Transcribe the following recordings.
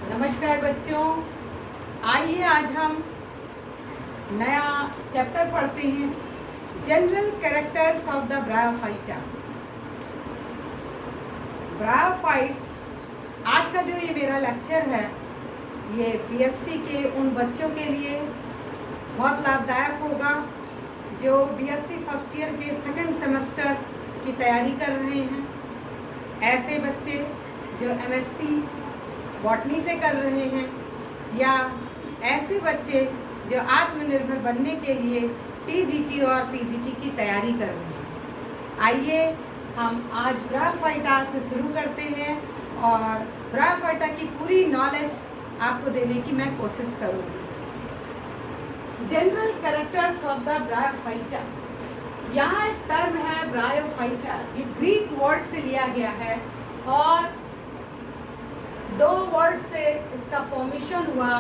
नमस्कार बच्चों, आइए आज हम नया चैप्टर पढ़ते हैं, general characters of the bryophyta. Bryophytes, आज का जो ये मेरा लेक्चर है ये बीएससी के उन बच्चों के लिए बहुत लाभदायक होगा जो बीएससी फर्स्ट ईयर के सेकंड सेमेस्टर की तैयारी कर रहे हैं। ऐसे बच्चे जो एमएससी बॉटनी से कर रहे हैं या ऐसे बच्चे जो आत्मनिर्भर बनने के लिए टीजीटी और पीजीटी की तैयारी कर रहे हैं। आइए हम आज ब्रायोफाइटा से शुरू करते हैं और ब्रायोफाइटा की पूरी नॉलेज आपको देने की मैं कोशिश करूँगी। General characters of the bryophyta, यहाँ एक टर्म है ब्रायोफाइटा, ये ग्रीक वर्ड से लिया गया है और दो वर्ड से इसका फॉर्मेशन हुआ,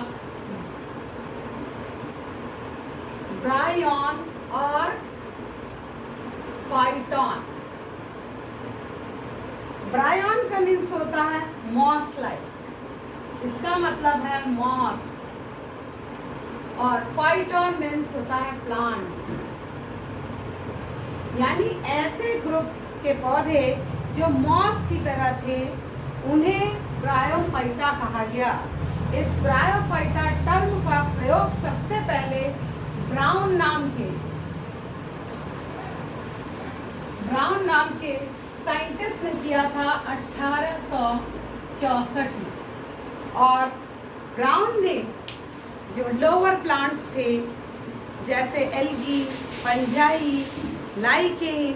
ब्रायन और फाइटॉन। ब्रायन का मीन्स होता है मॉस लाइक, इसका मतलब है मॉस, और फाइटॉन मीन्स होता है प्लांट। यानी ऐसे ग्रुप के पौधे जो मॉस की तरह थे उन्हें ब्रायोफाइटा कहा गया। इस ब्रायोफाइटा टर्म का प्रयोग सबसे पहले ब्राउन नाम के साइंटिस्ट ने किया था 1864 में। और ब्राउन ने जो लोअर प्लांट्स थे जैसे एल्गी, फंजाई, लाइकेन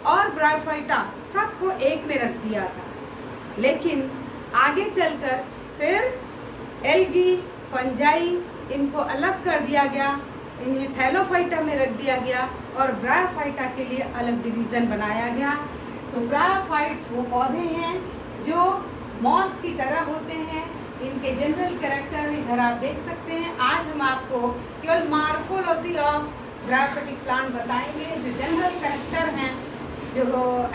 और ब्रायोफाइटा सबको एक में रख दिया था, लेकिन आगे चलकर फिर एल्गी, फंजाई इनको अलग कर दिया गया, इन्हें थैलोफाइटा में रख दिया गया और ब्रायोफाइटा के लिए अलग डिवीज़न बनाया गया। तो ब्रायोफाइट्स वो पौधे हैं जो मॉस की तरह होते हैं। इनके जनरल कैरेक्टर इधर आप देख सकते हैं। आज हम आपको केवल मार्फोलॉजी ऑफ ब्रायोफिटिक प्लांट बताएंगे, जो जनरल कैरेक्टर हैं, जो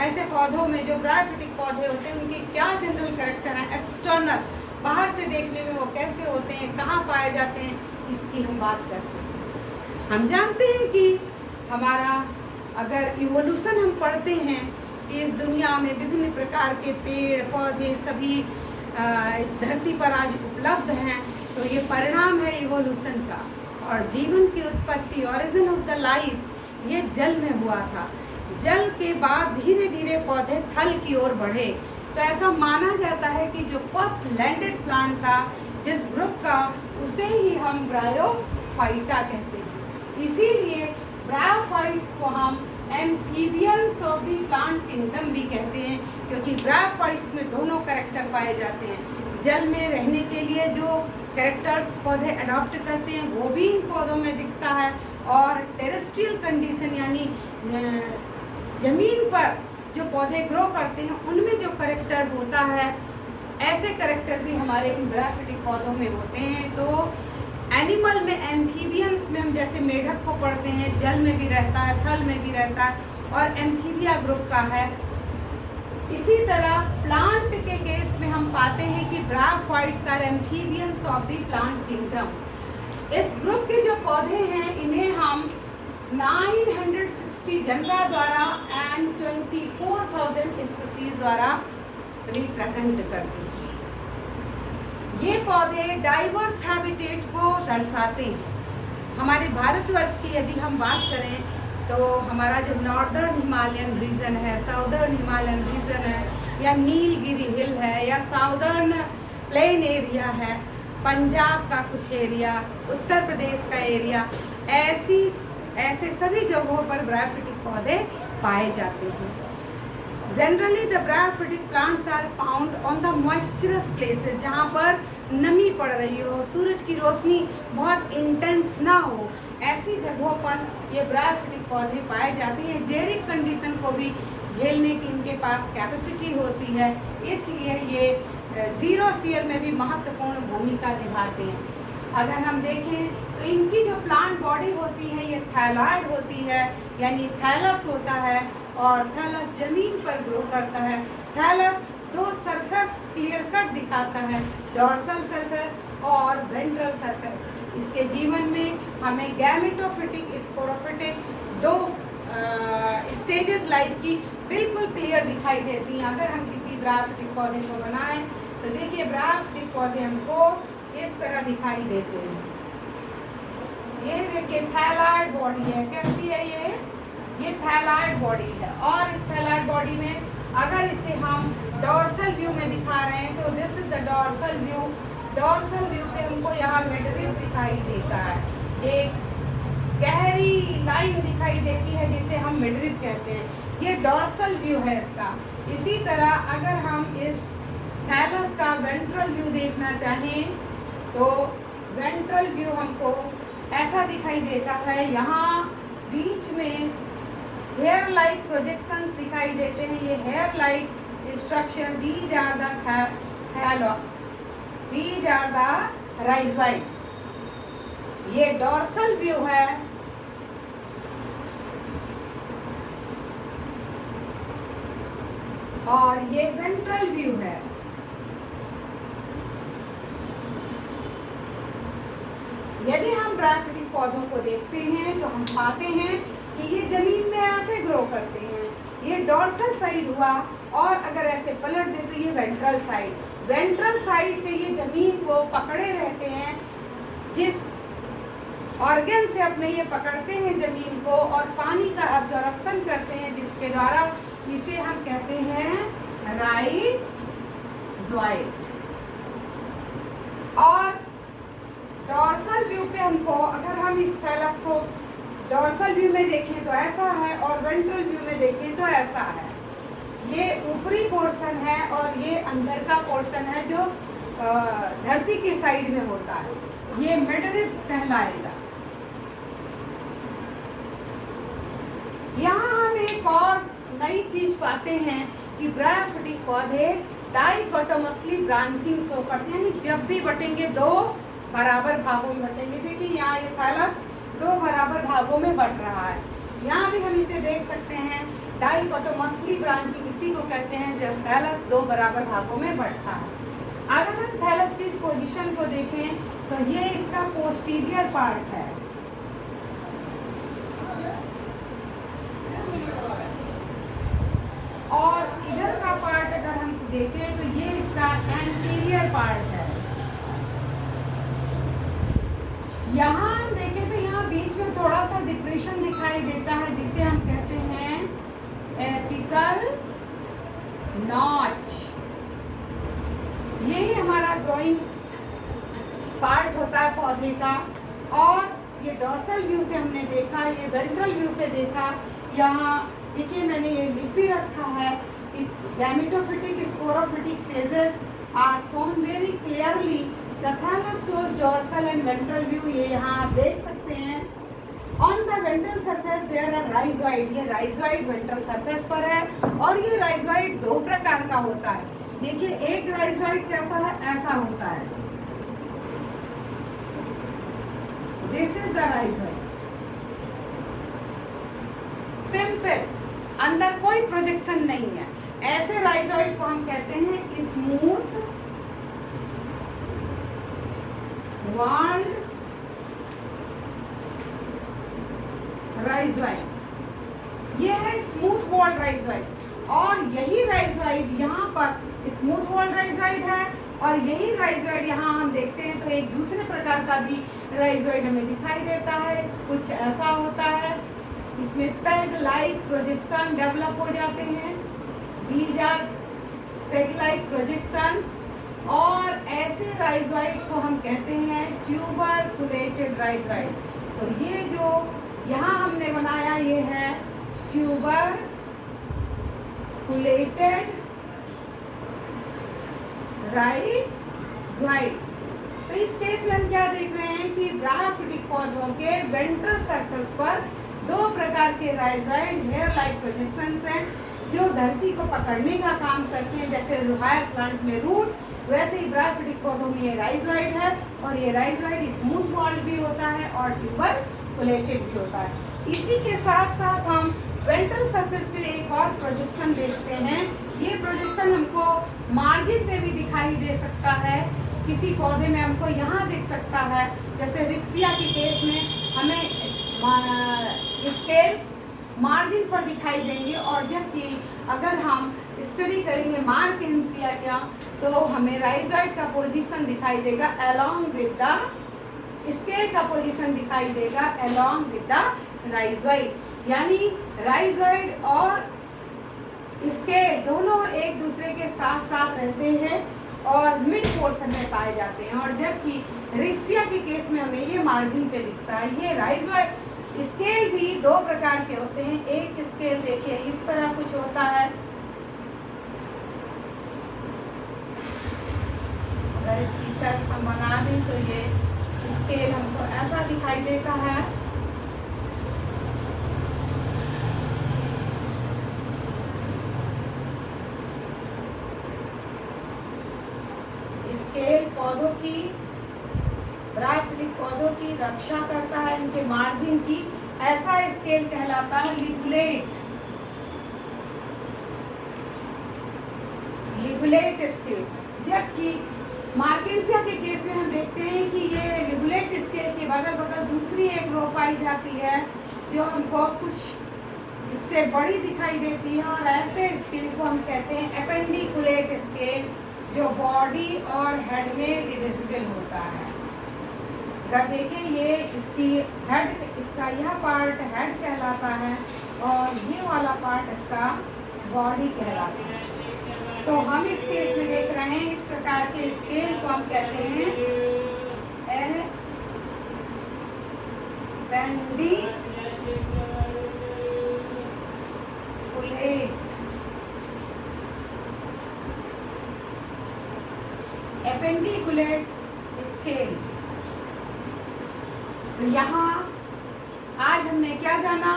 ऐसे पौधों में जो ब्रायोफिटिक पौधे होते हैं उनके क्या जनरल कैरेक्टर हैं, एक्सटर्नल बाहर से देखने में वो कैसे होते हैं, कहाँ पाए जाते हैं, इसकी हम बात करते हैं। हम जानते हैं कि हमारा अगर इवोल्यूशन हम पढ़ते हैं कि इस दुनिया में विभिन्न प्रकार के पेड़ पौधे सभी इस धरती पर आज उपलब्ध हैं, तो ये परिणाम है इवोल्यूशन का। और जीवन की उत्पत्ति, ओरिजिन ऑफ द लाइफ, ये जल में हुआ था। जल के बाद धीरे धीरे पौधे थल की ओर बढ़े। तो ऐसा माना जाता है कि जो फर्स्ट लैंडेड प्लांट था जिस ग्रुप का, उसे ही हम ब्रायोफाइटा कहते हैं। इसीलिए ब्रायोफाइट्स को हम amphibians of the plant kingdom भी कहते हैं, क्योंकि ब्रायोफाइट्स में दोनों कैरेक्टर पाए जाते हैं। जल में रहने के लिए जो कैरेक्टर्स पौधे अडॉप्ट करते हैं वो भी इन पौधों में दिखता है, और टेरेस्ट्रियल कंडीशन यानी ज़मीन पर जो पौधे ग्रो करते हैं उनमें जो कैरेक्टर होता है, ऐसे कैरेक्टर भी हमारे इन ब्रायोफिटिक पौधों में होते हैं। तो एनिमल में, एम्फीबियंस में हम जैसे मेढक को पढ़ते हैं, जल में भी रहता है, थल में भी रहता है और एम्फीबिया ग्रुप का है। इसी तरह प्लांट के केस में हम पाते हैं कि bryophytes are amphibians of the plant kingdom. इस ग्रुप के जो पौधे हैं इन्हें हम 960 जनरा द्वारा एंड 24,000 स्पीसीज द्वारा रिप्रेजेंट करते हैं। ये पौधे डाइवर्स हैबिटेट को दर्शाते हैं। हमारे भारतवर्ष की यदि हम बात करें तो हमारा जो नॉर्दर्न हिमालयन रीजन है, साउदर्न हिमालयन रीजन है, या नीलगिरी हिल है, या साउदर्न प्लेन एरिया है, पंजाब का कुछ एरिया, उत्तर प्रदेश का एरिया, ऐसे सभी जगहों पर ब्रायोफिटिक पौधे पाए जाते हैं। Generally the bryophytic plants are found on the moisturous places, जहाँ पर नमी पड़ रही हो, सूरज की रोशनी बहुत इंटेंस ना हो, ऐसी जगहों पर ये ब्रायोफिटिक पौधे पाए जाते हैं। जेरिक कंडीशन को भी झेलने की इनके पास कैपेसिटी होती है, इसलिए ये जीरो सीयर में भी महत्वपूर्ण भूमिका निभाते हैं। अगर हम देखें तो इनकी जो प्लांट बॉडी होती है ये थैलॉइड होती है, यानी थैलस होता है, और थैलस जमीन पर ग्रो करता है। थैलस दो सरफेस क्लियर कट दिखाता है, डॉर्सल सरफेस और वेंट्रल सरफेस। इसके जीवन में हमें गैमेटोफिटिक, स्पोरोफिटिक दो स्टेजेस लाइफ की बिल्कुल क्लियर दिखाई देती हैं। अगर हम किसी ब्रायोफिटिक पौधे को बनाएं तो देखिए ब्रायोफिटिक पौधे हमको इस तरह दिखाई देते हैं। ये देखिए थैलाइड बॉडी है, कैसी है ये थैलाइड बॉडी है। और इस थैलाइड बॉडी में अगर इसे हम डॉर्सल व्यू में दिखा रहे हैं तो this is the dorsal view. Dorsal view पे हमको यहाँ मिडरिप दिखाई देता है, एक गहरी लाइन दिखाई देती है जिसे हम मिडरिप कहते हैं। ये डॉर्सल व्यू है इसका। इसी तरह अगर हम इस थैलस का वेंट्रल व्यू देखना चाहें तो वेंट्रल व्यू हमको ऐसा दिखाई देता है। यहाँ बीच में हेयर लाइक प्रोजेक्शंस दिखाई देते हैं। ये hair like structure, these are the rhizoids. ये डॉर्सल व्यू है। और ये वेंट्रल व्यू है। यदि हम ब्रायोफिटिक पौधों को देखते हैं तो हम पाते हैं कि ये जमीन में ऐसे ग्रो करते हैं। ये डॉर्सल साइड हुआ, और अगर ऐसे पलट दे तो ये वेंट्रल साइड। वेंट्रल साइड से ये जमीन को पकड़े रहते हैं, जिस ऑर्गन से अपने ये पकड़ते हैं जमीन को और पानी का अब्जॉर्प्शन करते हैं, जिसके द्वारा इसे हम कहते हैं राइजोइड। और डॉर्सल व्यू पे हमको, अगर हम इस थैलस को डॉर्सल व्यू में देखें तो ऐसा है और वेंट्रल व्यू में देखें तो ऐसा है। ये ऊपरी पोर्शन है और ये अंदर का पोर्शन है जो धरती के साइड में होता है। ये मिडरिप कहलाएगा। यहाँ हम एक और नई चीज पाते हैं कि ब्रायोफिटिक पौधे डाइकोटोमसली ब्रांचिंग शो करते हैं, यानी जब भी बटेंगे दो बराबर भागों में बटेंगे। देखिए यहाँ ये थैलस दो बराबर भागों में बट रहा है। यहाँ भी हम इसे देख सकते हैं, डाइकोटोमसली ब्रांचिंग इसी को कहते हैं जब थैलस दो बराबर भागों में बढ़ता है। अगर हम थैलस की इस पोजीशन को देखें तो ये इसका पोस्टीरियर पार्ट है, और इधर का पार्ट अगर हम देखें तो ये इसका एंटीरियर पार्ट है। यहाँ हम देखें तो यहाँ बीच में थोड़ा सा डिप्रेशन दिखाई देता है, जिसे हम कहते हैं एपिकल नॉच। यही हमारा ग्रोइंग पार्ट होता है पौधे का। और ये डॉर्सल व्यू से हमने देखा, ये वेंट्रल व्यू से देखा। यहाँ देखिए मैंने ये लिख भी रखा है कि gametophytic, sporophytic phases are shown very clearly. The thallus shows dorsal and ventral view. ये यहाँ आप देख सकते हैं। On the ventral surface there are rhizoid. ये राइजोइड वेंट्रल सरफेस पर है, और ये राइजोइड दो प्रकार का होता है। देखिए एक राइजोइड कैसा है, ऐसा होता है, this is the rhizoid, simple, अंदर कोई प्रोजेक्शन नहीं है। ऐसे राइजोइड को हम कहते हैं स्मूथ वॉल्ड राइजोइड। ये है स्मूथ वॉल्ड राइजोइड, और यही राइजोइड यहाँ पर स्मूथ वॉल्ड राइजोइड है, और यही राइजोइड यहाँ हम देखते हैं तो एक दूसरे प्रकार का भी राइजोइड हमें दिखाई देता है। कुछ ऐसा होता है, इसमें पेग लाइक प्रोजेक्शन डेवलप हो जाते हैं, these are peg like projections. और ऐसे राइजोइड को हम कहते हैं ट्यूबरकुलेटेड राइजोइड। तो ये जो यहाँ हमने बनाया ये है ट्यूबरकुलेटेड राइजोइड। तो इस केस में हम क्या देख रहे हैं कि ब्रायोफिटिक पौधों के वेंट्रल सरफेस पर दो प्रकार के राइजोइड हेयर लाइक प्रोजेक्शंस हैं जो धरती को पकड़ने का काम करते हैं। जैसे हायर प्लांट में रूट, वैसे ही ब्रायोफिटिक पौधों में ये राइजोइड है, और ये राइजोइड स्मूथ वॉल्ड भी होता है और ट्यूबरकुलेटेड भी होता है। इसी के साथ साथ हम वेंट्रल सरफेस पे एक और प्रोजेक्शन देखते हैं। ये प्रोजेक्शन हमको मार्जिन पे भी दिखाई दे सकता है। किसी पौधे में हमको यहाँ दिख सकता है, जैसे रिक्सिया के केस में हमें स्केल्स मार्जिन पर दिखाई देंगे, और जबकि अगर हम स्टडी करेंगे मार्किंसिया का तो हमें राइजॉइड का पोजीशन दिखाई देगा अलोंग विद द स्केल का पोजीशन दिखाई देगा अलोंग विद द राइजॉइड। यानी राइजॉइड और स्केल दोनों एक दूसरे के साथ साथ रहते हैं और मिड पोर्शन में पाए जाते हैं, और जबकि रिक्सिया के केस में हमें ये मार्जिन पे दिखता है। ये राइजॉइड स्केल भी दो प्रकार के होते हैं। एक स्केल देखिए इस तरह कुछ होता है, अगर इसकी सेल्स हम बना दें तो ये स्केल हमको ऐसा दिखाई देता है। स्केल पौधों की, ब्रायोफिटिक पौधों की रक्षा करता है, इनके मार्जिन की। ऐसा स्केल कहलाता है लिगुलेट, लिगुलेट स्केल। जबकि मार्किंसिया के केस में हम देखते हैं कि ये लिगुलेट स्केल के बगल बगल दूसरी एक रो पाई जाती है जो हमको कुछ इससे बड़ी दिखाई देती है, और ऐसे स्केल को हम कहते हैं एपेंडिकुलेट स्केल, जो बॉडी और हेड में डिविजिबल होता है। अगर देखें ये इसकी हेड, इसका यह पार्ट हेड कहलाता है और ये वाला पार्ट इसका बॉडी कहलाता है। तो हम इस केस में देख रहे हैं इस प्रकार के स्केल को हम कहते हैं एपेंडिकुलेट स्केल। तो यहाँ आज हमने क्या जाना,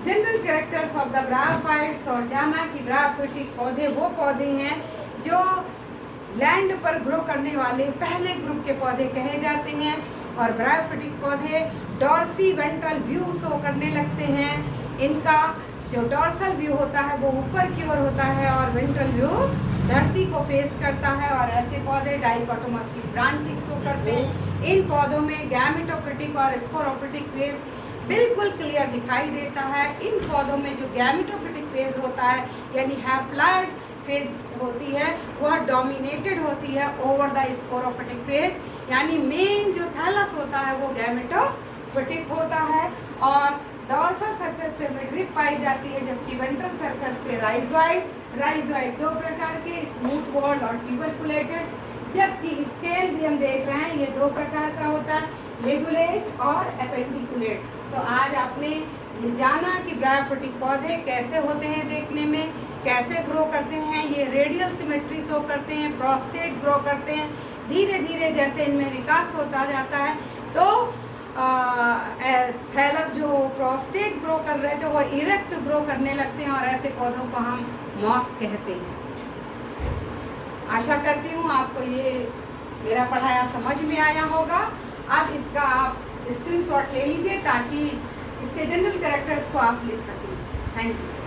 general characters of the bryophytes, और जाना कि ब्रायोफिटिक पौधे वो पौधे हैं जो लैंड पर ग्रो करने वाले पहले ग्रुप के पौधे कहे जाते हैं, और ब्रायोफिटिक पौधे डॉर्सी वेंट्रल व्यू शो करने लगते हैं। इनका जो डॉर्सल व्यू होता है वो ऊपर की ओर होता है और वेंट्रल व्यू धरती को फेस करता है, और ऐसे पौधे डाइकोटोमसली ब्रांचिंग शो करते हैं। इन पौधों में गैमेटोफिटिक और स्पोरोफिटिक फेज बिल्कुल क्लियर दिखाई देता है। इन पौधों में जो गैमेटोफिटिक फेज होता है यानी हैप्लॉइड फेज होती है वह डोमिनेटेड होती है ओवर द स्पोरोफिटिक फेज, यानी मेन जो थैलस होता है वो गैमेटोफिटिक होता है, और डॉर्सल सरफेस पे मिडरिप पाई जाती है, जबकि वेंट्रल सरफेस पे राइजॉइड दो प्रकार के, स्मूथ वॉल्ड और ट्यूबरकुलेटेड। जबकि स्केल भी हम देख रहे हैं ये दो प्रकार का होता है, लिगुलेट और एपेंडिकुलेट। तो आज आपने ये जाना कि ब्रायोफिटिक पौधे कैसे होते हैं देखने में, कैसे ग्रो करते हैं। ये रेडियल सिमेट्री शो करते हैं, प्रोस्टेट ग्रो करते हैं। धीरे धीरे जैसे इनमें विकास होता जाता है तो थैलस जो प्रोस्टेट ग्रो कर रहे थे वो इरेक्ट ग्रो करने लगते हैं, और ऐसे पौधों को हम मॉस कहते हैं। आशा करती हूँ आपको ये मेरा पढ़ाया समझ में आया होगा। अब इसका आप स्क्रीनशॉट ले लीजिए ताकि इसके जनरल कैरेक्टर्स को आप लिख सकें। Thank you.